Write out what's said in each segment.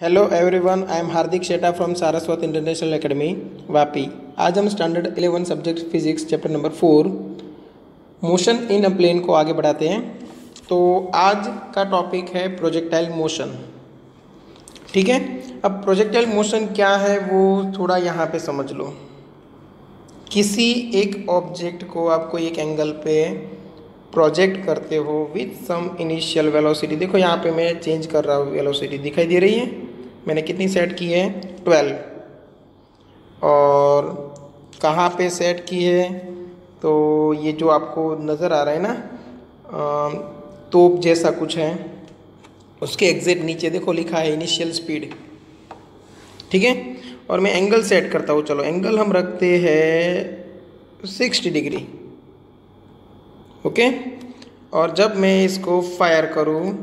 Hello everyone, I am Hardik Sheta from Saraswat international academy Vapi. आज हम standard 11 subject physics chapter number 4 motion in a plane को आगे बढ़ाते हैं। तो आज का टॉपिक है प्रोजेक्टाइल मोशन। ठीक है, अब प्रोजेक्टाइल मोशन क्या है वो थोड़ा यहाँ पे समझ लो। किसी एक ऑब्जेक्ट को आपको एक एंगल पे प्रोजेक्ट करते हो विथ सम इनिशियल वेलोसिटी। देखो यहाँ पे मैं चेंज कर रहा हूँ, वेलोसिटी दिखाई दे रही है। मैंने कितनी सेट की है? 12। और कहाँ पे सेट की है? तो ये जो आपको नज़र आ रहा है ना, तोप जैसा कुछ है, उसके एग्जैक्ट नीचे देखो लिखा है इनिशियल स्पीड। ठीक है, और मैं एंगल सेट करता हूँ। चलो एंगल हम रखते हैं 60 डिग्री। ओके, और जब मैं इसको फायर करूँ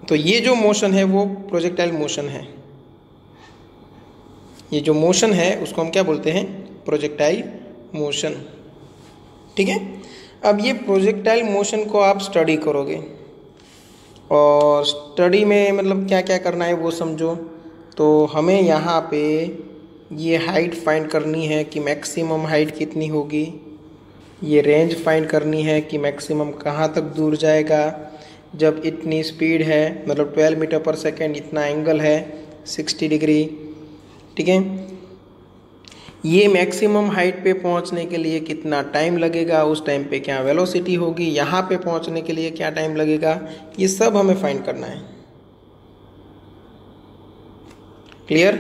तो ये जो मोशन है वो प्रोजेक्टाइल मोशन है। ये जो मोशन है उसको हम क्या बोलते हैं? Projectile motion. ठीक है, अब ये प्रोजेक्टाइल मोशन को आप स्टडी करोगे, और स्टडी में मतलब क्या क्या करना है वो समझो। तो हमें यहाँ पे ये हाइट फाइंड करनी है कि मैक्सिमम हाइट कितनी होगी, ये रेंज फाइंड करनी है कि मैक्सिमम कहाँ तक दूर जाएगा जब इतनी स्पीड है, मतलब 12 मीटर पर सेकेंड, इतना एंगल है 60 डिग्री। ठीक है, ये मैक्सिमम हाइट पे पहुंचने के लिए कितना टाइम लगेगा, उस टाइम पे क्या वेलोसिटी होगी, यहाँ पे पहुंचने के लिए क्या टाइम लगेगा, ये सब हमें फाइंड करना है। क्लियर?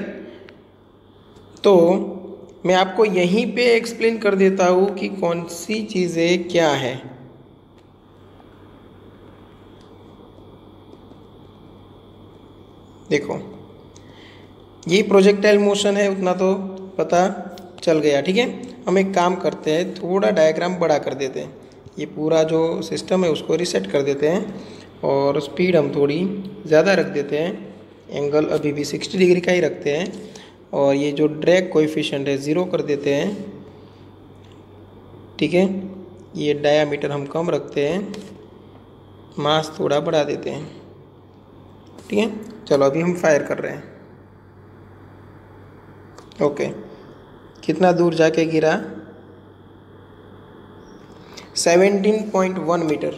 तो मैं आपको यहीं पे एक्सप्लेन कर देता हूँ कि कौन सी चीज़ें क्या है। देखो ये प्रोजेक्टाइल मोशन है, उतना तो पता चल गया। ठीक है, हम एक काम करते हैं, थोड़ा डायग्राम बड़ा कर देते हैं। ये पूरा जो सिस्टम है उसको रीसेट कर देते हैं, और स्पीड हम थोड़ी ज़्यादा रख देते हैं। एंगल अभी भी 60 डिग्री का ही रखते हैं, और ये जो ड्रैग कोएफिशिएंट है 0 कर देते हैं। ठीक है, ये डायामीटर हम कम रखते हैं, मास थोड़ा बढ़ा देते हैं। ठीक है, चलो अभी हम फायर कर रहे हैं। ओके, कितना दूर जाके गिरा? 17.1 मीटर।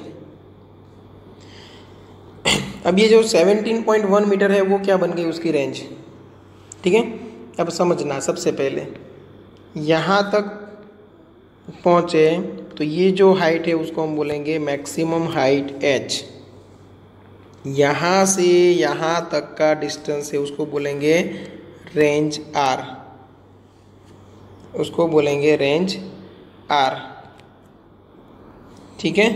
अब ये जो 17.1 मीटर है वो क्या बन गई? उसकी रेंज। ठीक है, अब समझना, सबसे पहले यहाँ तक पहुँचे तो ये जो हाइट है उसको हम बोलेंगे मैक्सिमम हाइट h। यहाँ से यहाँ तक का डिस्टेंस है उसको बोलेंगे रेंज r, उसको बोलेंगे रेंज r। ठीक है,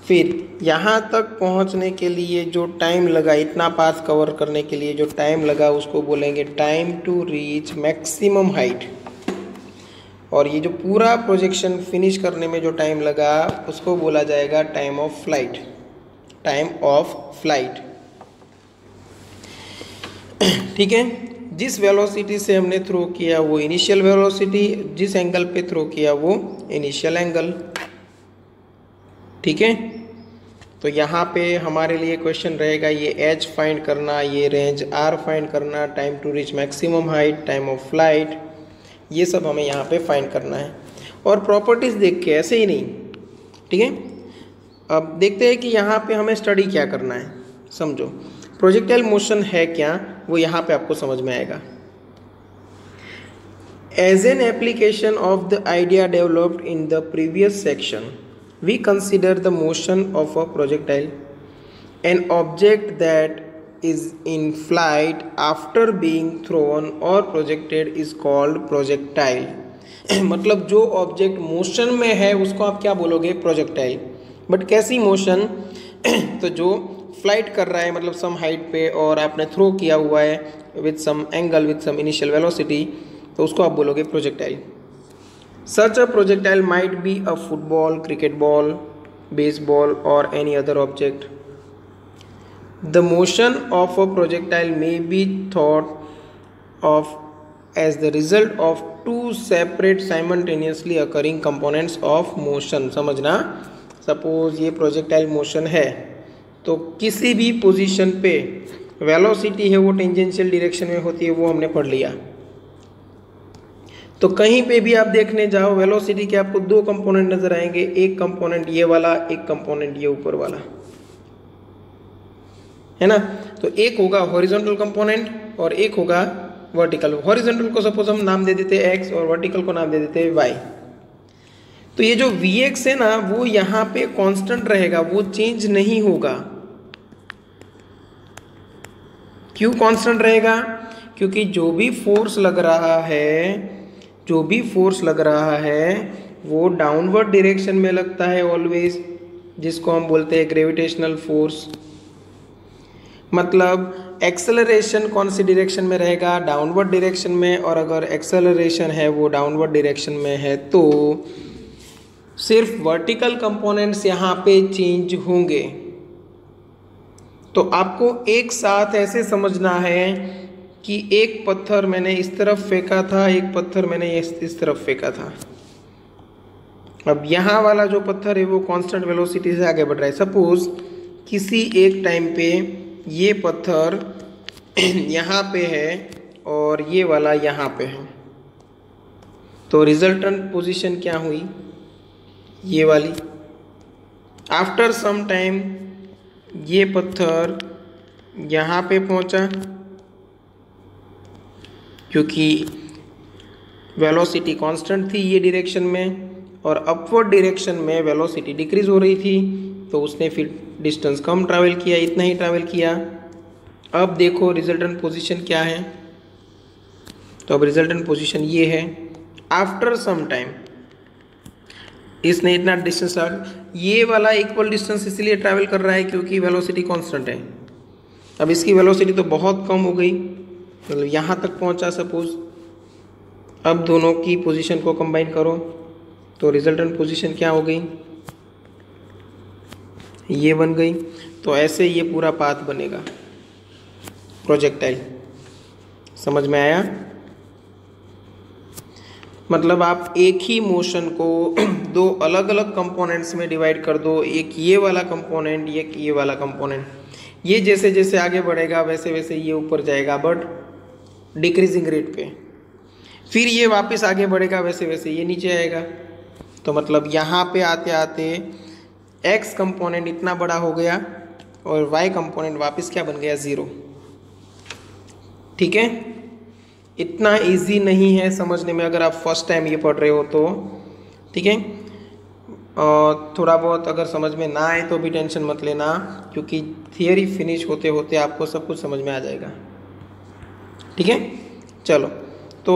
फिर यहाँ तक पहुँचने के लिए जो टाइम लगा, इतना पाथ कवर करने के लिए जो टाइम लगा उसको बोलेंगे time to reach maximum height. और ये जो पूरा प्रोजेक्शन फिनिश करने में जो टाइम लगा उसको बोला जाएगा time of flight. Time of flight. ठीक है, जिस वेलोसिटी से हमने थ्रो किया वो इनिशियल वेलोसिटी, जिस एंगल पे थ्रो किया वो इनिशियल एंगल। ठीक है, तो यहाँ पे हमारे लिए क्वेश्चन रहेगा ये h फाइंड करना, ये रेंज r फाइंड करना, time to reach maximum height, time of flight, ये सब हमें यहाँ पे फाइंड करना है। और प्रॉपर्टीज़ देख के, ऐसे ही नहीं। ठीक है, अब देखते हैं कि यहाँ पे हमें स्टडी क्या करना है। समझो प्रोजेक्टाइल मोशन है क्या, वो यहाँ पे आपको समझ में आएगा। As an application of the idea developed in the previous section, we consider the motion of a projectile. An object that is in flight after being thrown or projected is called projectile. मतलब जो object motion में है उसको आप क्या बोलोगे? Projectile. But कैसी motion? तो जो फ्लाइट कर रहा है, मतलब सम हाइट पे, और आपने थ्रो किया हुआ है with some angle, with some initial velocity, तो उसको आप बोलोगे projectile. Such a projectile might be a football, cricket ball, baseball, or any other object. The motion of a projectile may be thought of as the result of two separate simultaneously occurring components of motion. समझना, suppose ये projectile motion है तो किसी भी position पे velocity है वो tangential direction में होती है, वो हमने पढ़ लिया। तो कहीं पे भी आप देखने जाओ वेलोसिटी के आपको दो कंपोनेंट नजर आएंगे, एक कंपोनेंट ये वाला, एक कंपोनेंट ये ऊपर वाला, है ना। तो एक होगा हॉरिजॉन्टल कंपोनेंट और एक होगा वर्टिकल। हॉरिजॉन्टल को सपोज हम नाम दे देते हैं x और वर्टिकल को नाम दे देते हैं y। तो ये जो Vx है ना वो यहाँ पे कांस्टेंट रहेगा, वो चेंज नहीं होगा। क्यों कांस्टेंट रहेगा? क्योंकि जो भी फोर्स लग रहा है वो डाउनवर्ड डायरेक्शन में लगता है ऑलवेज, जिसको हम बोलते हैं ग्रेविटेशनल फोर्स। मतलब एक्सेलरेशन कौन सी डायरेक्शन में रहेगा? डाउनवर्ड डायरेक्शन में। और अगर एक्सेलरेशन है वो डाउनवर्ड डायरेक्शन में है तो सिर्फ वर्टिकल कंपोनेंट्स यहाँ पे चेंज होंगे। तो आपको एक साथ ऐसे समझना है कि एक पत्थर मैंने इस तरफ फेंका था, एक पत्थर मैंने इस तरफ फेंका था। अब यहाँ वाला जो पत्थर है वो कांस्टेंट वेलोसिटी से आगे बढ़ रहा है। सपोज किसी एक टाइम पे ये पत्थर यहाँ पे है और ये वाला यहाँ पे है, तो रिजल्टेंट पोजीशन क्या हुई? ये वाली। आफ्टर सम टाइम ये पत्थर यहाँ पे पहुँचा, क्योंकि वेलोसिटी कांस्टेंट थी ये डायरेक्शन में और अपवर्ड डायरेक्शन में वेलोसिटी डिक्रीज हो रही थी, तो उसने फिर डिस्टेंस कम ट्रैवल किया, इतना ही ट्रैवल किया। अब देखो रिजल्टेंट पोजीशन क्या है, तो अब रिजल्टेंट पोजीशन ये है। आफ्टर सम टाइम इसने इतना डिस्टेंस, ये वाला इक्वल डिस्टेंस इसलिए ट्रैवल कर रहा है क्योंकि वेलोसिटी कांस्टेंट है। अब इसकी वेलोसिटी तो बहुत कम हो गई, मतलब यहाँ तक पहुँचा सपोज। अब दोनों की पोजीशन को कंबाइन करो तो रिजल्टेंट पोजीशन क्या हो गई? ये बन गई। तो ऐसे ये पूरा पाथ बनेगा प्रोजेक्टाइल। समझ में आया? मतलब आप एक ही मोशन को दो अलग अलग कंपोनेंट्स में डिवाइड कर दो, एक ये वाला कंपोनेंट, एक ये वाला कंपोनेंट। ये जैसे जैसे आगे बढ़ेगा वैसे वैसे ये ऊपर जाएगा, बट डिक्रीजिंग रेट पे। फिर ये वापस आगे बढ़ेगा वैसे वैसे ये नीचे आएगा। तो मतलब यहाँ पे आते आते x कंपोनेंट इतना बड़ा हो गया और y कंपोनेंट वापस क्या बन गया? 0। ठीक है, इतना इजी नहीं है समझने में अगर आप फर्स्ट टाइम ये पढ़ रहे हो तो। ठीक है, थोड़ा बहुत अगर समझ में ना आए तो भी टेंशन मत लेना, क्योंकि थियरी फिनिश होते होते आपको सब कुछ समझ में आ जाएगा। ठीक है, चलो। तो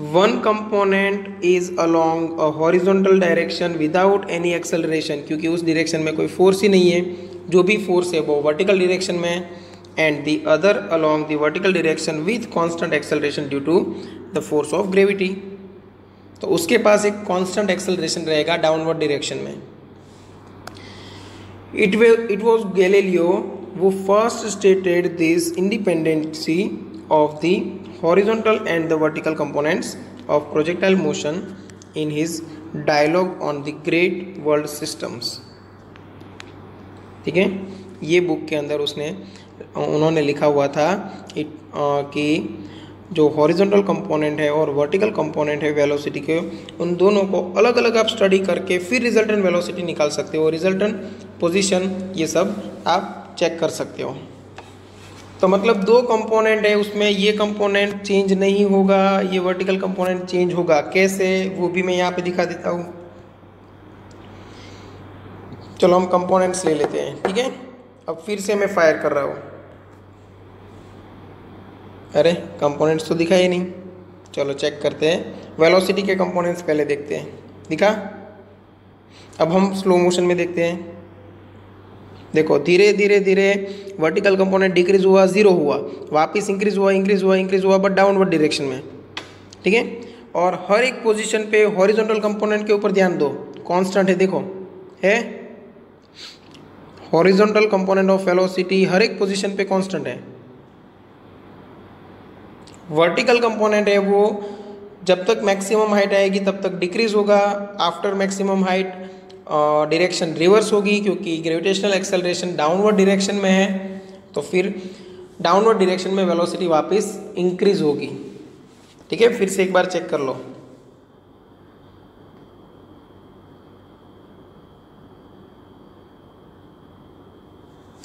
one component is along a horizontal direction without any acceleration, क्योंकि उस डायरेक्शन में कोई फोर्स ही नहीं है, जो भी फोर्स है वो वर्टिकल डायरेक्शन में है। And the other along the vertical direction with constant acceleration due to the force of gravity. तो उसके पास एक कांस्टेंट एक्सेलरेशन रहेगा डाउनवर्ड डायरेक्शन में। It was Galileo who first stated this independency of the horizontal and the vertical components of projectile motion in his dialogue on the great world systems। ठीक है, ये book के अंदर उन्होंने लिखा हुआ था कि जो हॉरिजॉन्टल कंपोनेंट है और वर्टिकल कंपोनेंट है वेलोसिटी के, उन दोनों को अलग अलग आप स्टडी करके फिर रिजल्टेंट वेलोसिटी निकाल सकते हो, रिजल्टेंट पोजीशन ये सब आप चेक कर सकते हो। तो मतलब दो कंपोनेंट है, उसमें ये कंपोनेंट चेंज नहीं होगा, ये वर्टिकल कंपोनेंट चेंज होगा। कैसे, वो भी मैं यहाँ पे दिखा देता हूँ। चलो हम कंपोनेंट्स ले लेते हैं। ठीक है, अब फिर से मैं फायर कर रहा हूँ। अरे कंपोनेंट्स तो दिखा ही नहीं। चलो चेक करते हैं, वेलोसिटी के कंपोनेंट्स पहले देखते हैं। दिखा? अब हम स्लो मोशन में देखते हैं। देखो धीरे धीरे धीरे वर्टिकल कंपोनेंट डिक्रीज हुआ, 0 हुआ, वापस इंक्रीज हुआ बट डाउनवर्ड डायरेक्शन में। ठीक है, और हर एक पोजीशन पे हॉरिजॉन्टल कंपोनेंट के ऊपर ध्यान दो, कांस्टेंट है। देखो है हॉरिजॉन्टल कंपोनेंट ऑफ वेलोसिटी हर एक पोजीशन पे कांस्टेंट है। वर्टिकल कंपोनेंट है वो जब तक मैक्सिमम हाइट आएगी तब तक डिक्रीज होगा, after maximum height direction reverse होगी, क्योंकि ग्रेविटेशनल एक्सेलरेशन डाउनवर्ड डायरेक्शन में है, तो फिर डाउनवर्ड डायरेक्शन में वेलोसिटी वापस इंक्रीज होगी। ठीक है, फिर से एक बार चेक कर लो।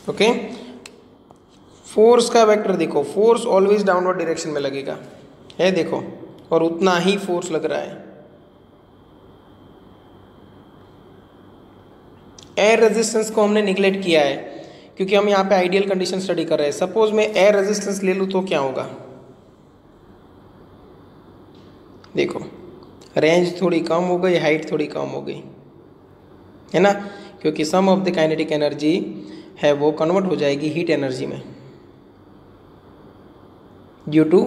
ओके, फोर्स का वेक्टर देखो, फोर्स ऑलवेज डाउनवर्ड डायरेक्शन में लगेगा, है देखो, और उतना ही फोर्स लग रहा है। एयर रेजिस्टेंस को हमने निगलेक्ट किया है, क्योंकि हम यहाँ पे आइडियल कंडीशन स्टडी कर रहे हैं। सपोज मैं एयर रेजिस्टेंस ले लूँ तो क्या होगा, देखो रेंज थोड़ी कम हो गई, हाइट थोड़ी कम हो गई, है ना, क्योंकि some of the kinetic energy है वो कन्वर्ट हो जाएगी हीट एनर्जी में due to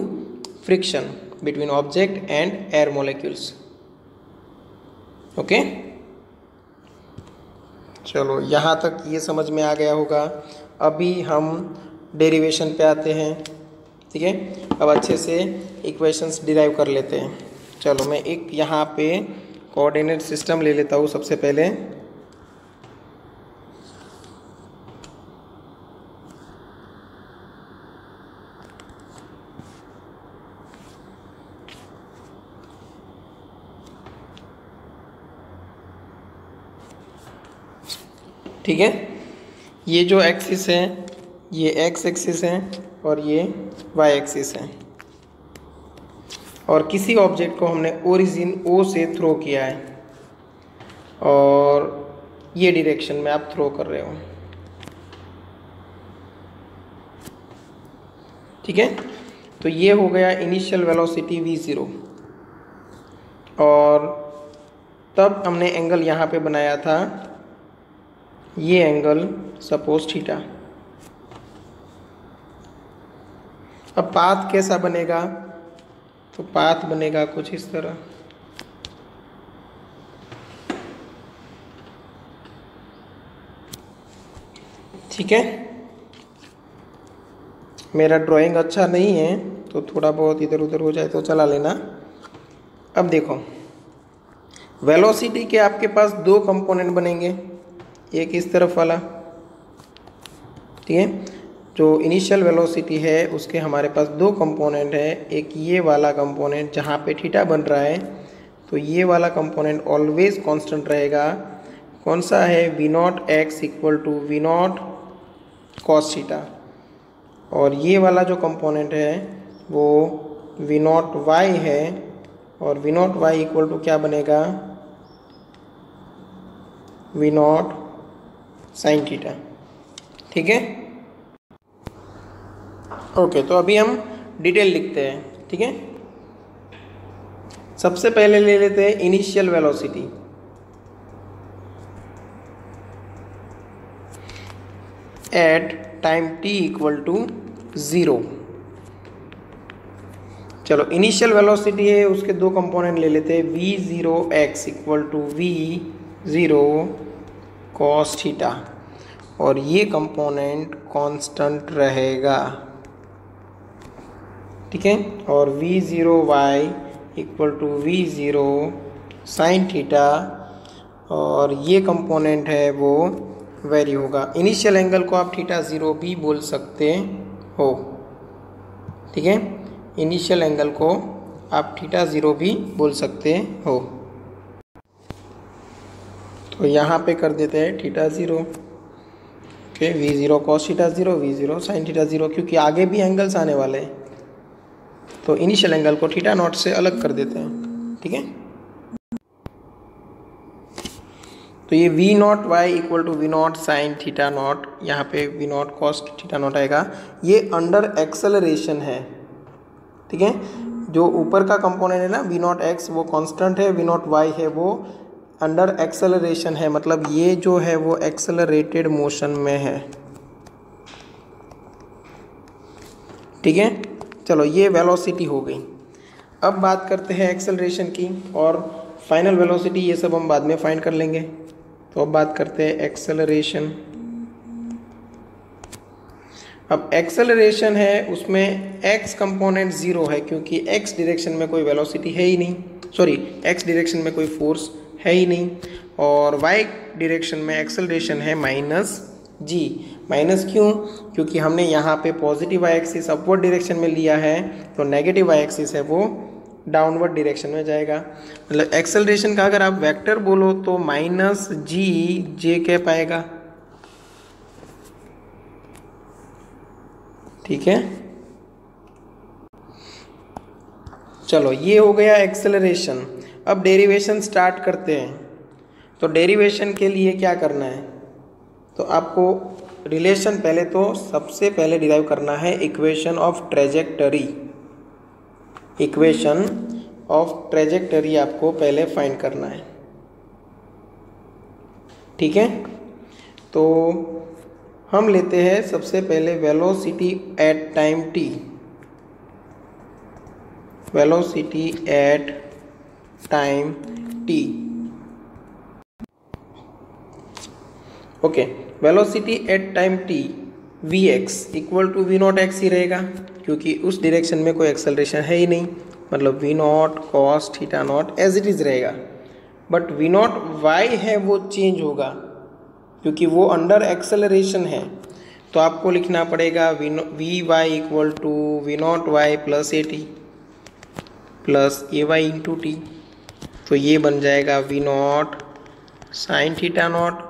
friction between object and air molecules. Okay, चलो यहाँ तक ये समझ में आ गया होगा। अभी हम डेरिवेशन पे आते हैं। ठीक है, अब अच्छे से इक्वेशंस डिराइव कर लेते हैं। चलो मैं एक यहाँ पे कोऑर्डिनेट सिस्टम ले लेता हूँ सबसे पहले। ठीक है, ये जो एक्सिस है ये एक्स एक्सिस है और ये वाई एक्सिस है, और किसी ऑब्जेक्ट को हमने ओरिजिन ओ से थ्रो किया है और ये डायरेक्शन में आप थ्रो कर रहे हो। ठीक है, तो ये हो गया इनिशियल वेलोसिटी v0, और तब हमने एंगल यहाँ पे बनाया था, ये एंगल सपोज थीटा। अब पाथ कैसा बनेगा, तो पाथ बनेगा कुछ इस तरह। ठीक है, मेरा ड्राइंग अच्छा नहीं है तो थोड़ा बहुत इधर उधर हो जाए तो चला लेना। अब देखो, वेलोसिटी के आपके पास दो कंपोनेंट बनेंगे, एक इस तरफ वाला, ठीक है, जो इनिशियल वेलोसिटी है उसके हमारे पास दो कंपोनेंट है, एक ये वाला कंपोनेंट जहाँ पे थीटा बन रहा है, तो ये वाला कंपोनेंट ऑलवेज कांस्टेंट रहेगा। कौन सा है, v naught x equal to v naught cos theta, और ये वाला जो कंपोनेंट है वो वी नॉट वाई है, और v naught y equal to क्या बनेगा, वी नॉट साइन थीटा। ठीक है, ओके, तो अभी हम डिटेल लिखते हैं। ठीक है, सबसे पहले ले लेते हैं initial velocity. At time t equal to 0। चलो, इनिशियल वेलोसिटी है उसके दो कंपोनेंट ले लेते हैं, v0x equal to v0 cos theta, और ये कंपोनेंट कांस्टेंट रहेगा। ठीक है, और v0y equal to v0 sine theta, और ये कंपोनेंट है वो वेरी होगा। इनिशियल एंगल को आप थीटा 0 भी बोल सकते हो। ठीक है, इनिशियल एंगल को आप थीटा 0 भी बोल सकते हो। तो यहाँ पे कर देते हैं theta 0। Okay, v0 cos theta 0, v0 sine theta 0, क्योंकि आगे भी एंगल्स आने वाले हैं तो इनिशियल एंगल को थीटा नॉट से अलग कर देते हैं। ठीक है, तो ये v naught y equal to v naught sine theta naught, यहाँ पे v naught cos theta naught आएगा। ये अंडर एक्सेलरेशन है। ठीक है, जो ऊपर का कंपोनेंट है ना वी नॉट एक्स वो कांस्टेंट है, वी नॉट वाई है वो अंडर एक्सेलरेशन है, मतलब ये जो है वो एक्सेलरेटेड मोशन में है। ठीक है, चलो ये वेलोसिटी हो गई। अब बात करते हैं एक्सेलरेशन की, और फाइनल वेलोसिटी ये सब हम बाद में फाइंड कर लेंगे। तो अब बात करते हैं एक्सेलरेशन। अब एक्सेलरेशन है उसमें x कंपोनेंट 0 है, क्योंकि x डायरेक्शन में कोई वेलोसिटी है ही नहीं, सॉरी x डायरेक्शन में कोई फोर्स है ही नहीं, और वाई डायरेक्शन में एक्सेलरेशन है माइनस जी। माइनस क्यों? क्योंकि हमने यहाँ पे positive y axis upward direction में लिया है, तो नेगेटिव वाई एक्सिस है वो डाउनवर्ड डायरेक्शन में जाएगा। मतलब एक्सेलरेशन का अगर आप वेक्टर बोलो तो माइनस जी जे कैप आएगा। ठीक है, चलो ये हो गया एक्सेलरेशन। अब डेरिवेशन स्टार्ट करते हैं। तो डेरिवेशन के लिए क्या करना है, तो आपको रिलेशन पहले तो सबसे पहले डिराइव करना है equation of trajectory. Equation of trajectory आपको पहले फाइंड करना है। ठीक है, तो हम लेते हैं सबसे पहले velocity at time t। Velocity at time t। Okay, velocity at time t vx equal to v naught x ही रहेगा, क्योंकि उस डायरेक्शन में कोई एक्सेलरेशन है ही नहीं, मतलब v naught cos theta naught as it is रहेगा। बट वी नॉट वाई है वो चेंज होगा, क्योंकि वो अंडर एक्सेलरेशन है। तो आपको लिखना पड़ेगा v y equal to v naught y plus a t plus a y into t. तो ये बन जाएगा v naught sine theta naught,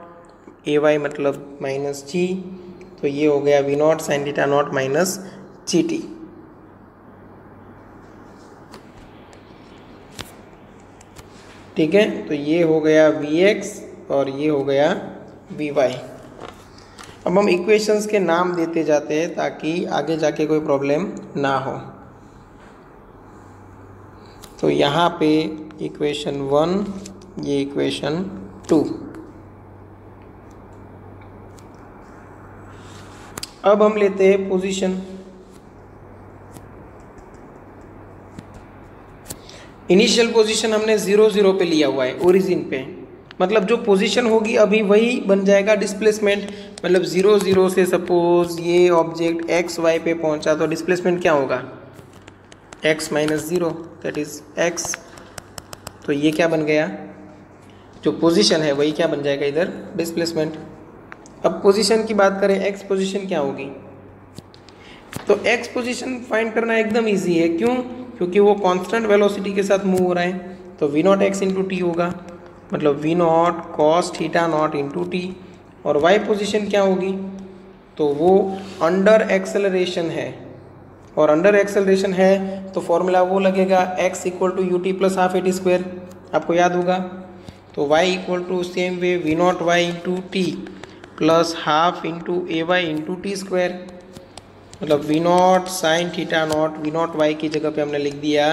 a y मतलब माइनस जी, तो ये हो गया v naught sine theta naught minus g t. ठीक है, तो ये हो गया वी एक्स और ये हो गया वी वाई। अब हम इक्वेशंस के नाम देते जाते हैं ताकि आगे जाके कोई प्रॉब्लम ना हो। तो यहाँ पे इक्वेशन 1, ये इक्वेशन 2। अब हम लेते हैं पोजीशन। इनिशियल पोजीशन हमने 0 0 पे लिया हुआ है, ओरिजिन पे, मतलब जो पोजीशन होगी अभी वही बन जाएगा डिस्प्लेसमेंट। मतलब 0 0 से सपोज ये ऑब्जेक्ट एक्स वाई पे पहुंचा तो डिस्प्लेसमेंट क्या होगा, x minus 0 that is x। तो ये क्या बन गया, जो पोजीशन है वही क्या बन जाएगा इधर डिस्प्लेसमेंट। अब पोजीशन की बात करें, x पोजीशन क्या होगी, तो x पोजीशन फाइंड करना एकदम इजी है। क्यों? क्योंकि वो कांस्टेंट वेलोसिटी के साथ मूव हो रहा है, तो v naught x into t होगा, मतलब v naught cos theta naught into t. और y पोजीशन क्या होगी, तो वो अंडर एक्सेलरेशन है, और अंडर एक्सेलरेशन है तो फॉर्मूला वो लगेगा x equal to u t plus half a t square, आपको याद होगा। तो y equal to same way v naught y into t plus half into a y into t square, मतलब v naught sine theta naught, v naught y की जगह पे हमने लिख दिया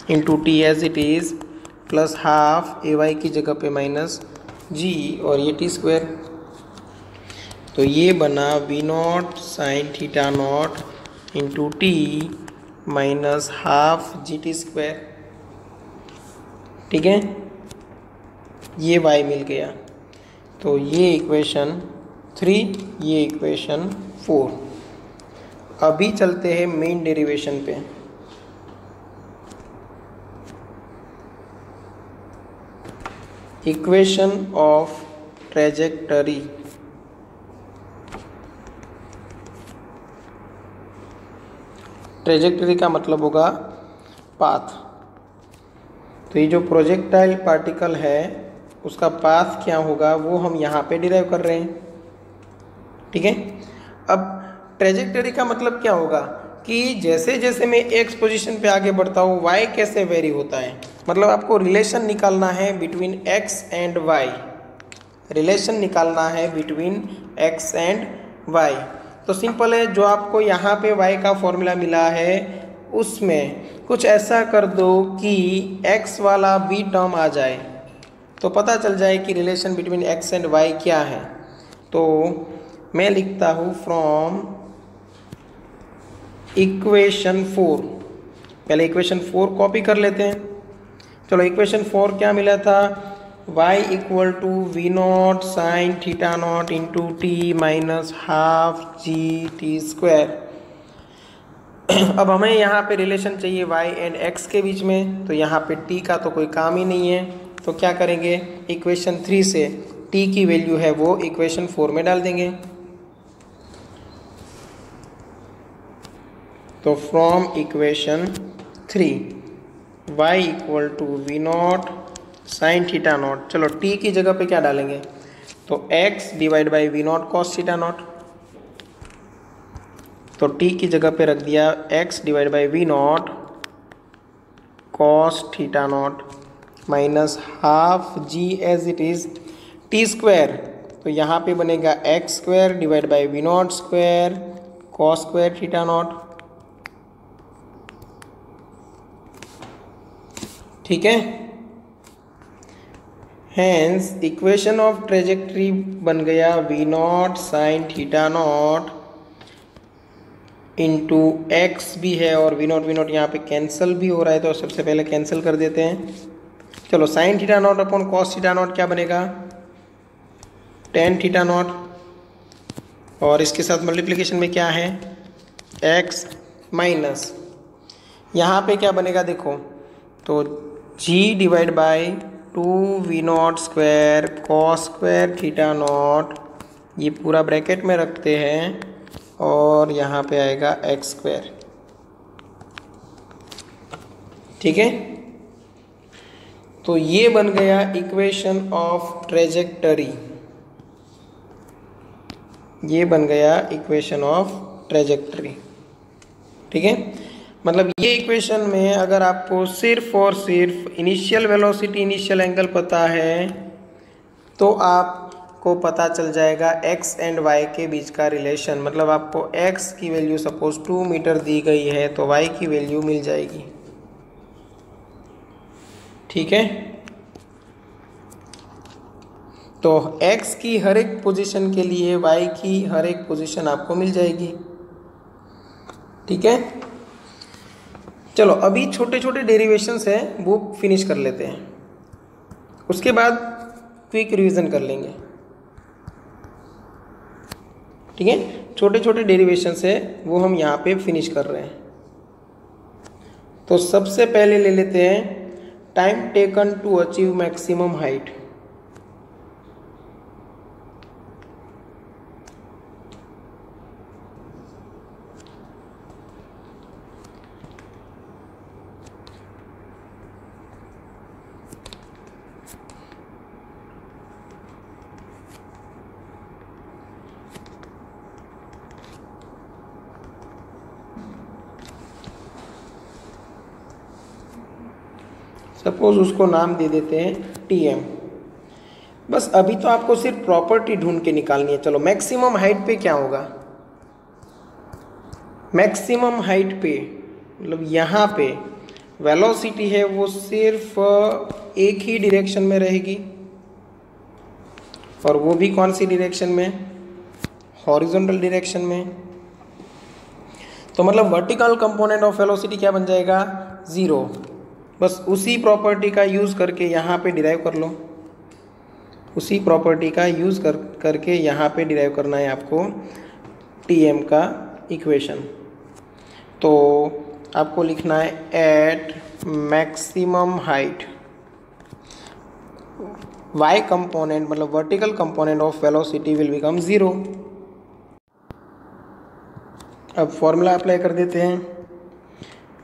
into t as it is, plus half a y की जगह पे माइनस जी, और ये टी स्क्वायर। तो ये बना v naught sine theta naught into t minus half g t square. ठीक है, ये y मिल गया। तो ये इक्वेशन 3, ये इक्वेशन 4। अभी चलते हैं मेन डेरिवेशन पे। Equation of trajectory. ट्रेजेक्टरी का मतलब होगा पाथ। तो ये जो प्रोजेक्टाइल पार्टिकल है उसका पाथ क्या होगा वो हम यहाँ पे डिराइव कर रहे हैं। ठीक है, अब ट्रेजेक्टरी का मतलब क्या होगा कि जैसे जैसे मैं एक्स पोजीशन पे आगे बढ़ता हूँ वाई कैसे वेरी होता है, मतलब आपको रिलेशन निकालना है between x and y. Relation निकालना है बिटवीन एक्स एंड वाई। तो सिंपल है, जो आपको यहाँ पे वाई का फॉर्मूला मिला है उसमें कुछ ऐसा कर दो कि x वाला b टर्म आ जाए, तो पता चल जाए कि relation between x and y क्या है। तो मैं लिखता हूँ फ्रॉम इक्वेशन 4। पहले इक्वेशन 4 कॉपी कर लेते हैं। चलो, इक्वेशन 4 क्या मिला था, y equal to v naught sine theta naught into t minus half g t square. अब हमें यहाँ पे रिलेशन चाहिए y एंड x के बीच में, तो यहाँ पे t का तो कोई काम ही नहीं है, तो क्या करेंगे, इक्वेशन 3 से t की वैल्यू है वो इक्वेशन 4 में डाल देंगे। तो from equation 3 y equal to v naught sine theta naught, चलो t की जगह पे क्या डालेंगे, तो x divide by v naught cos theta naught. तो t की जगह पे रख दिया x divide by v naught cos theta naught minus half g as it is t square. तो यहाँ पे बनेगा x square divide by v naught square cos square theta naught. ठीक है, हेंस इक्वेशन ऑफ ट्रेजेक्ट्री बन गया v naught sine theta naught into x भी है और वी नॉट यहाँ पे कैंसिल भी हो रहा है, तो सबसे पहले कैंसिल कर देते हैं। चलो sign theta not upon cos theta not क्या बनेगा, टेन थीटा नॉट, और इसके साथ मल्टीप्लिकेशन में क्या है एक्स माइनस यहाँ पे क्या बनेगा देखो, तो g divide by 2v0 square cos square theta not, ये पूरा ब्रैकेट में रखते हैं और यहाँ पे आएगा एक्स स्क्वायर। ठीक है, तो ये बन गया इक्वेशन ऑफ ट्रेजेक्टरी, ये बन गया इक्वेशन ऑफ ट्रेजेक्टरी। ठीक है, मतलब ये इक्वेशन में अगर आपको सिर्फ और सिर्फ इनिशियल वेलोसिटी इनिशियल एंगल पता है तो आपको पता चल जाएगा x एंड y के बीच का रिलेशन। मतलब आपको x की वैल्यू सपोज 2 मीटर दी गई है तो y की वैल्यू मिल जाएगी। ठीक है, तो x की हर एक पोजीशन के लिए y की हर एक पोजीशन आपको मिल जाएगी। ठीक है, चलो अभी छोटे छोटे डेरिवेशंस हैं वो फिनिश कर लेते हैं, उसके बाद क्विक रिवीजन कर लेंगे। ठीक है, छोटे छोटे डेरिवेशंस है वो हम यहाँ पे फिनिश कर रहे हैं। तो सबसे पहले ले लेते हैं time taken to achieve maximum height. Suppose उसको नाम दे देते हैं टीएम। बस अभी तो आपको सिर्फ प्रॉपर्टी ढूंढ के निकालनी है। चलो मैक्सिमम हाइट पे क्या होगा, मैक्सिमम हाइट पे मतलब यहाँ पे वेलोसिटी है वो सिर्फ एक ही डायरेक्शन में रहेगी, और वो भी कौन सी डायरेक्शन में, हॉरिजॉन्टल डायरेक्शन में। तो मतलब वर्टिकल कंपोनेंट ऑफ वेलोसिटी क्या बन जाएगा, 0। बस उसी प्रॉपर्टी का यूज़ करके यहाँ पे डिराइव कर लो, उसी प्रॉपर्टी का यूज़ करके यहाँ पे डिराइव करना है आपको टीएम का इक्वेशन। तो आपको लिखना है at maximum height y component मतलब vertical component of velocity will become 0। अब फॉर्मूला अप्लाई कर देते हैं,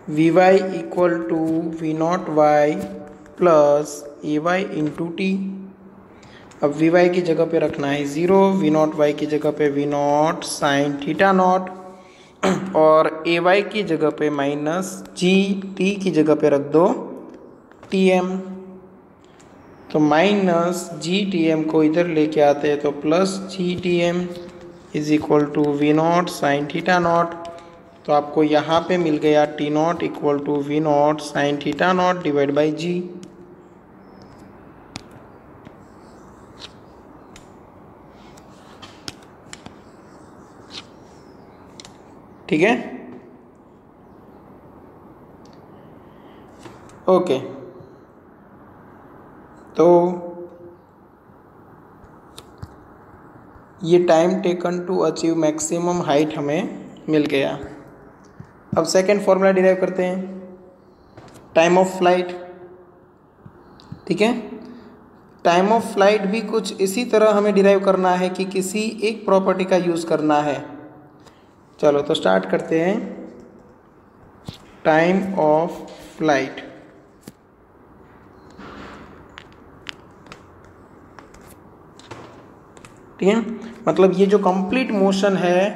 v y equal to v naught y plus a y into t. अब वी वाई की जगह पे रखना है 0, वी नॉट वाई की जगह पे v naught sine theta naught, और ए वाई की जगह पे माइनस जी, टी की जगह पे रख दो टी एम। तो माइनस जी टी एम को इधर लेके आते हैं तो plus g t m is equal to v naught sine theta naught. तो आपको यहाँ पे मिल गया t naught equal to v naught sine theta naught divide by g. ठीक है, ओके। तो ये time taken to achieve maximum height हमें मिल गया। अब सेकेंड फॉर्मूला डिराइव करते हैं, टाइम ऑफ फ्लाइट। ठीक है, टाइम ऑफ फ्लाइट भी कुछ इसी तरह हमें डिराइव करना है कि किसी एक प्रॉपर्टी का यूज़ करना है। चलो तो स्टार्ट करते हैं। टाइम ऑफ फ्लाइट, ठीक है, मतलब ये जो कंप्लीट मोशन है,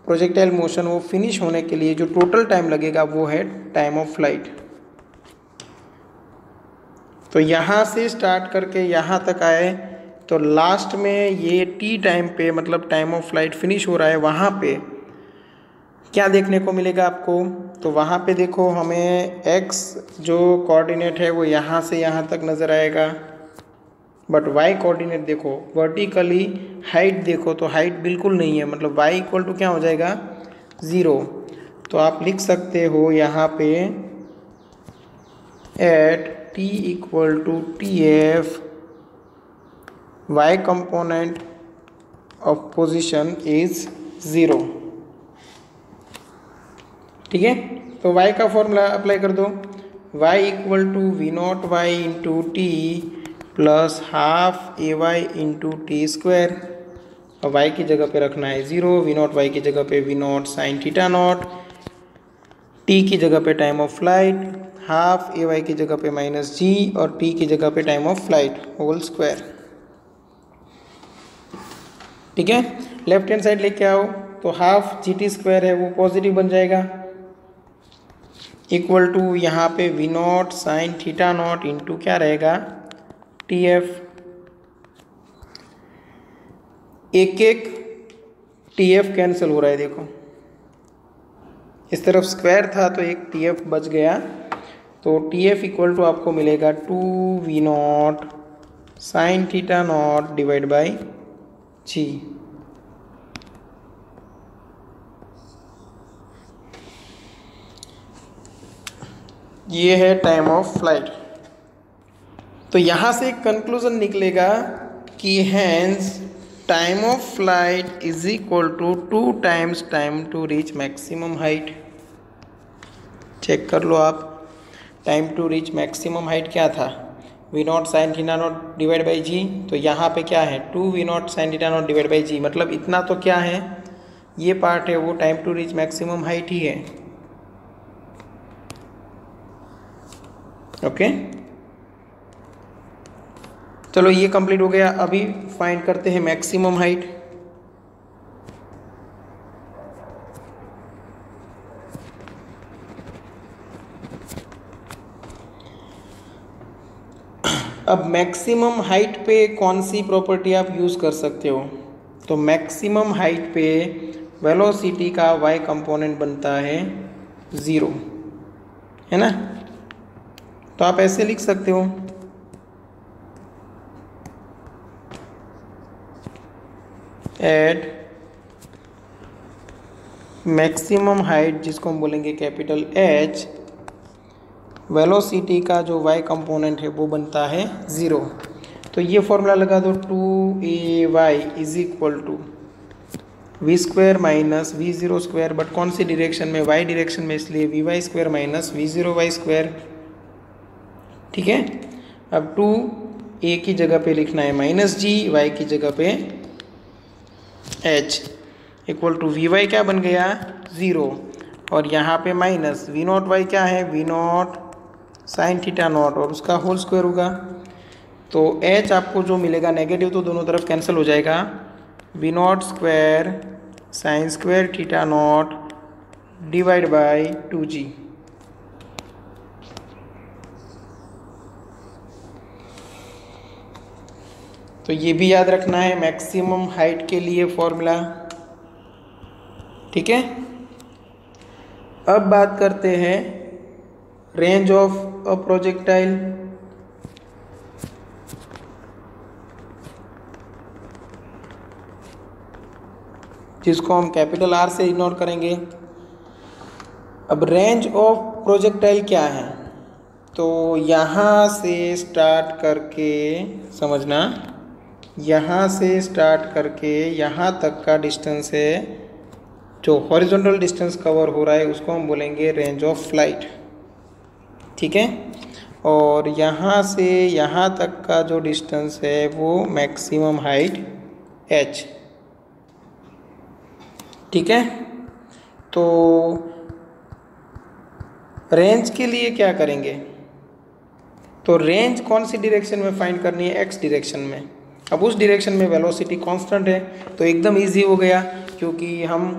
प्रोजेक्टाइल मोशन, वो फिनिश होने के लिए जो टोटल टाइम लगेगा वो है टाइम ऑफ फ्लाइट। तो यहाँ से स्टार्ट करके यहाँ तक आए तो लास्ट में ये टी टाइम पे, मतलब टाइम ऑफ फ्लाइट फिनिश हो रहा है, वहाँ पे क्या देखने को मिलेगा आपको? तो वहाँ पे देखो हमें x जो कोऑर्डिनेट है वो यहाँ से यहाँ तक नज़र आएगा, बट y कोऑर्डिनेट देखो, वर्टिकली हाइट देखो तो हाइट बिल्कुल नहीं है, मतलब y इक्वल टू क्या हो जाएगा? 0। तो आप लिख सकते हो यहाँ पे at t equal to tf y component of position is 0, ठीक है। तो y का फॉर्मूला अप्लाई कर दो, y equal to v naught y into t plus half a y into t square. और y की जगह पे रखना है 0, वी नॉट वाई की जगह पे v naught sine theta naught, t की जगह पे time of flight, half a y की जगह पे माइनस जी, और t की जगह पे time of flight whole square, ठीक है। लेफ्ट हैंड साइड लेके आओ तो हाफ जी टी स्क्वायर है वो पॉजिटिव बन जाएगा, इक्वल टू यहाँ पे v naught sine theta naught into क्या रहेगा? T f. एक एक टी एफ कैंसिल हो रहा है, देखो इस तरफ स्क्वायर था तो एक टी एफ बच गया, तो टी एफ इक्वल टू आपको मिलेगा 2 v naught sine theta naught divide by g. ये है टाइम ऑफ फ्लाइट। तो यहाँ से एक कंक्लूजन निकलेगा कि hence time of flight is equal to 2 times time to reach maximum height. Check कर लो आप, time to reach maximum height क्या था? V naught sine theta naught divide by g. तो यहाँ पे क्या है? 2 v naught sine theta naught divide by g, मतलब इतना तो क्या है, ये पार्ट है वो time to reach maximum height ही है, ओके। चलो ये कंप्लीट हो गया, अभी फाइंड करते हैं मैक्सिमम हाइट। अब मैक्सिमम हाइट पे कौन सी प्रॉपर्टी आप यूज़ कर सकते हो? तो मैक्सिमम हाइट पे वेलोसिटी का y कंपोनेंट बनता है 0, है ना। तो आप ऐसे लिख सकते हो, एट मैक्सिमम हाइट, जिसको हम बोलेंगे कैपिटल H, वेलोसिटी का जो y कंपोनेंट है वो बनता है 0। तो ये फॉर्मूला लगा दो, 2ay is equal to v square minus v zero square, but कौन सी डायरेक्शन में? y डायरेक्शन में, इसलिए v y square minus v zero y square, ठीक है। अब 2a की जगह पे लिखना है माइनस जी, y की जगह पे h, equal to v y क्या बन गया? 0, और यहाँ पे माइनस वी नॉट वाई क्या है? V naught sine theta naught, और उसका होल स्क्वायर होगा। तो h आपको जो मिलेगा नेगेटिव तो दोनों तरफ कैंसिल हो जाएगा, v naught square sine square theta naught divide by 2g। तो ये भी याद रखना है मैक्सिमम हाइट के लिए फॉर्मूला, ठीक है। अब बात करते हैं रेंज ऑफ अ प्रोजेक्टाइल। जिसको हम कैपिटल R से इग्नोर करेंगे। अब रेंज ऑफ प्रोजेक्टाइल क्या है? तो यहाँ से स्टार्ट करके समझना, यहाँ से स्टार्ट करके यहाँ तक का डिस्टेंस है, जो हॉरिजॉन्टल डिस्टेंस कवर हो रहा है उसको हम बोलेंगे रेंज ऑफ फ्लाइट, ठीक है। और यहाँ से यहाँ तक का जो डिस्टेंस है वो मैक्सिमम हाइट h। ठीक है, तो रेंज के लिए क्या करेंगे, तो रेंज कौन सी डायरेक्शन में फाइंड करनी है, x डायरेक्शन में। अब उस डायरेक्शन में वेलोसिटी कांस्टेंट है तो एकदम इजी हो गया, क्योंकि हम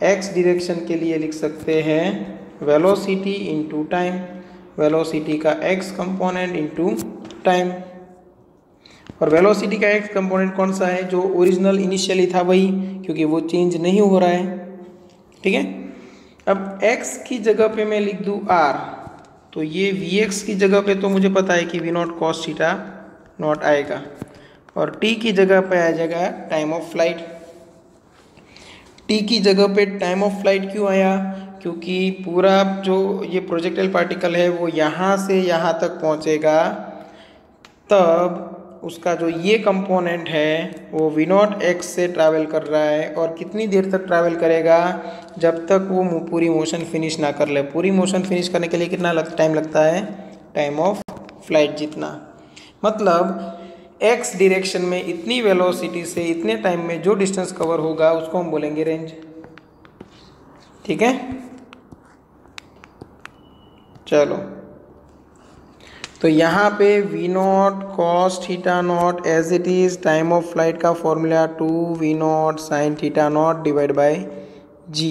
x डायरेक्शन के लिए लिख सकते हैं वेलोसिटी इनटू टाइम, वेलोसिटी का x कंपोनेंट इनटू टाइम। और वेलोसिटी का x कंपोनेंट कौन सा है, जो ओरिजिनल इनिशियली था वही, क्योंकि वो चेंज नहीं हो रहा है। ठीक है, अब x की जगह पे मैं लिख दूँ r, तो ये vx की जगह पे तो मुझे पता है कि v naught cos theta naught आएगा, और t की जगह पे आ जाएगा टाइम ऑफ फ्लाइट। t की जगह पे टाइम ऑफ फ्लाइट क्यों आया, क्योंकि पूरा जो ये प्रोजेक्टाइल पार्टिकल है वो यहाँ से यहाँ तक पहुँचेगा, तब उसका जो ये कंपोनेंट है वो v नॉट एक्स से ट्रैवल कर रहा है, और कितनी देर तक ट्रैवल करेगा, जब तक वो पूरी मोशन फिनिश ना कर ले। पूरी मोशन फिनिश करने के लिए कितना टाइम लगता है, टाइम ऑफ फ्लाइट जितना। मतलब x डायरेक्शन में इतनी वेलोसिटी से इतने टाइम में जो डिस्टेंस कवर होगा उसको हम बोलेंगे रेंज। ठीक है, चलो, तो यहाँ पे v naught cos theta naught as it is time of flight का formula 2v naught sine theta naught divide by g,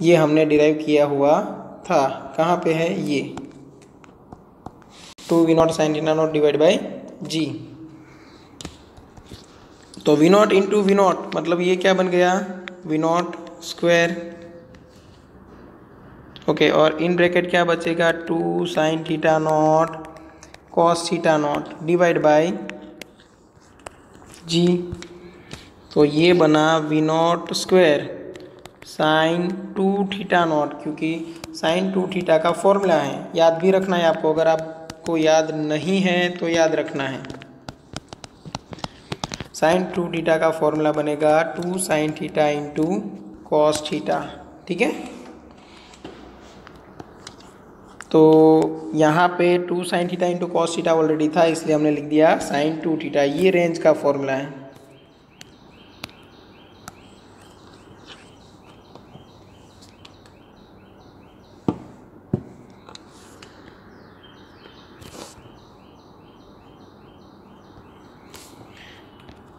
ये हमने डिराइव किया हुआ था। कहाँ पे है ये, 2v naught sine theta naught divide by g। तो v naught into v naught मतलब ये क्या बन गया, v नॉट स्क्वायर। ओके, और इन ब्रैकेट क्या बचेगा, 2 sine theta naught cos theta naught divide by g. तो ये बना v naught square sine 2 theta naught, क्योंकि साइन 2 थीटा का फॉर्मूला है, याद भी रखना है आपको, अगर आपको याद नहीं है तो याद रखना है। साइन 2 थीटा का फॉर्मूला बनेगा 2 sine theta into cos theta. ठीक है, तो यहाँ पे 2 sine theta into cos theta already था, इसलिए हमने लिख दिया साइन 2 थीटा। ये रेंज का फॉर्मूला है।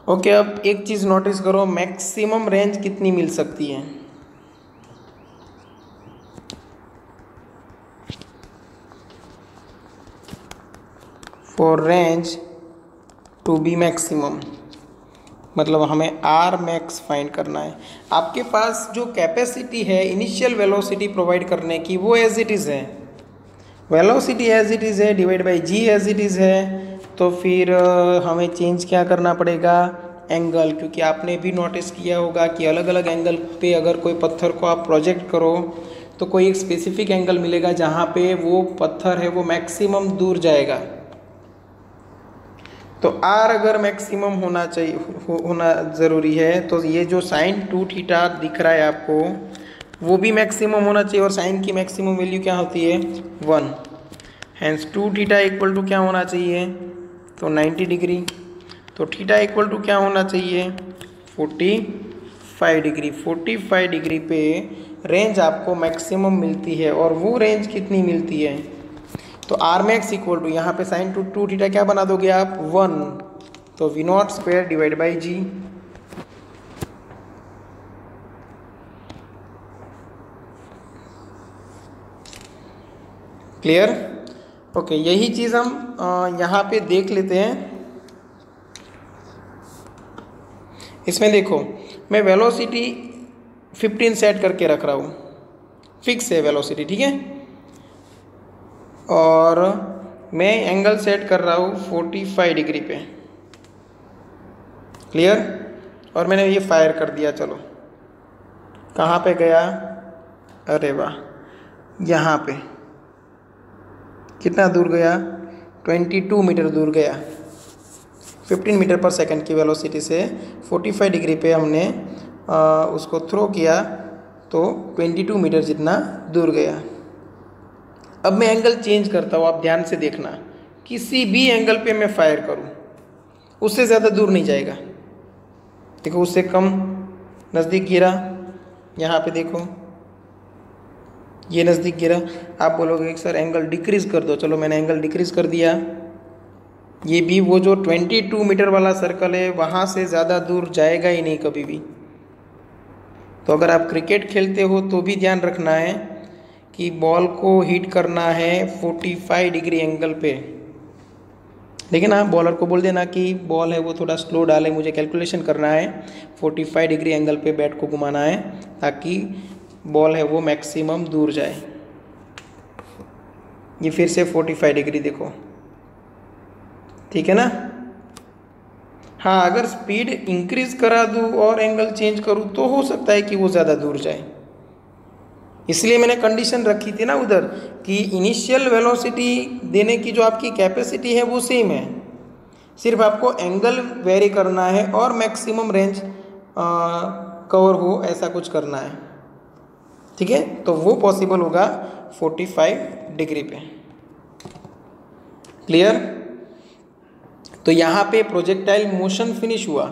ओके, अब एक चीज़ नोटिस करो, मैक्सिमम रेंज कितनी मिल सकती है। For range to be maximum मतलब हमें आर मैक्स फाइंड करना है। आपके पास जो कैपेसिटी है इनिशियल वेलोसिटी प्रोवाइड करने की वो एज इट इज़ है, वेलोसिटी एज इट इज़ है divide by g as it is है। तो फिर हमें चेंज क्या करना पड़ेगा, एंगल, क्योंकि आपने भी नोटिस किया होगा कि अलग अलग एंगल पे अगर कोई पत्थर को आप प्रोजेक्ट करो तो कोई एक स्पेसिफिक एंगल मिलेगा जहाँ पे वो पत्थर है वो मैक्सिमम दूर जाएगा। तो आर अगर मैक्सिमम होना चाहिए, होना ज़रूरी है, तो ये जो साइन 2 थीटा दिख रहा है आपको वो भी मैक्सिमम होना चाहिए, और साइन की मैक्सिमम वैल्यू क्या होती है 1। हैंस 2 थीटा इक्वल टू क्या होना चाहिए, तो 90 डिग्री। तो थीटा इक्वल टू क्या होना चाहिए 45 डिग्री। 45 डिग्री पे रेंज आपको मैक्सिमम मिलती है, और वो रेंज कितनी मिलती है, तो आर मैक्स इक्वल टू यहाँ पे साइन 2 थीटा क्या बना दोगे आप 1, तो v naught square divide by g. Clear. Okay, यही चीज़ हम यहाँ पे देख लेते हैं। इसमें देखो मैं वेलोसिटी 15 सेट करके रख रहा हूँ, फिक्स है वेलोसिटी, ठीक है, और मैं एंगल सेट कर रहा हूँ 45 डिग्री पे। क्लियर। और मैंने ये फायर कर दिया, चलो कहाँ पे गया, अरे वाह, यहाँ पे कितना दूर गया 22 मीटर दूर गया। 15 मीटर पर सेकंड की वेलोसिटी से 45 डिग्री पे हमने उसको थ्रो किया तो 22 मीटर जितना दूर गया। अब मैं एंगल चेंज करता हूँ, आप ध्यान से देखना, किसी भी एंगल पे मैं फायर करूँ उससे ज़्यादा दूर नहीं जाएगा। देखो उससे कम नज़दीक गिरा, यहाँ पे देखो ये नज़दीक गिरा। आप बोलोगे सर एंगल डिक्रीज़ कर दो, चलो मैंने एंगल डिक्रीज़ कर दिया। ये भी वो जो 22 मीटर वाला सर्कल है वहाँ से ज़्यादा दूर जाएगा ही नहीं कभी भी। तो अगर आप क्रिकेट खेलते हो तो भी ध्यान रखना है कि बॉल को हिट करना है 45 डिग्री एंगल पे। लेकिन आप बॉलर को बोल देना कि बॉल है वो थोड़ा स्लो डाले, मुझे कैलकुलेशन करना है, 45 डिग्री एंगल पे बैट को घुमाना है ताकि बॉल है वो मैक्सिमम दूर जाए। ये फिर से 45 डिग्री देखो, ठीक है ना। हाँ, अगर स्पीड इंक्रीज करा दूँ और एंगल चेंज करूँ तो हो सकता है कि वो ज़्यादा दूर जाए। इसलिए मैंने कंडीशन रखी थी ना उधर कि इनिशियल वेलोसिटी देने की जो आपकी कैपेसिटी है वो सेम है, सिर्फ आपको एंगल वेरी करना है और मैक्सिमम रेंज कवर हो ऐसा कुछ करना है, ठीक है। तो वो पॉसिबल होगा 45 डिग्री पे। क्लियर। तो यहाँ पे प्रोजेक्टाइल मोशन फिनिश हुआ,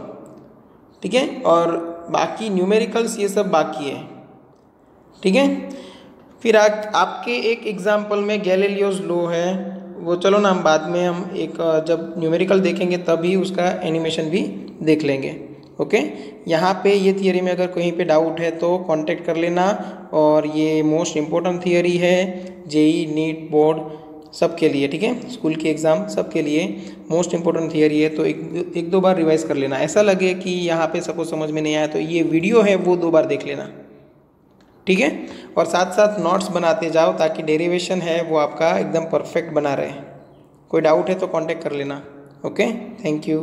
ठीक है, और बाकी न्यूमेरिकल्स ये सब बाकी है, ठीक है। फिर आपके एक एग्जाम्पल में गैलीलियोस लॉ है, वो चलो ना हम बाद में हम एक जब न्यूमेरिकल देखेंगे तभी उसका एनिमेशन भी देख लेंगे। ओके, यहाँ पे ये थियरी में अगर कहीं पे डाउट है तो कांटेक्ट कर लेना। और ये मोस्ट इम्पोर्टेंट थियरी है जेई नीट बोर्ड सबके लिए, ठीक है, स्कूल के एग्ज़ाम सबके लिए मोस्ट इम्पोर्टेंट थियरी है। तो एक दो बार रिवाइज कर लेना। ऐसा लगे कि यहाँ पे सपोज समझ में नहीं आया तो ये वीडियो है वो 2 बार देख लेना, ठीक है। और साथ साथ नोट्स बनाते जाओ ताकि डेरिवेशन है वो आपका एकदम परफेक्ट बना रहे। कोई डाउट है तो कांटेक्ट कर लेना। Okay, thank you.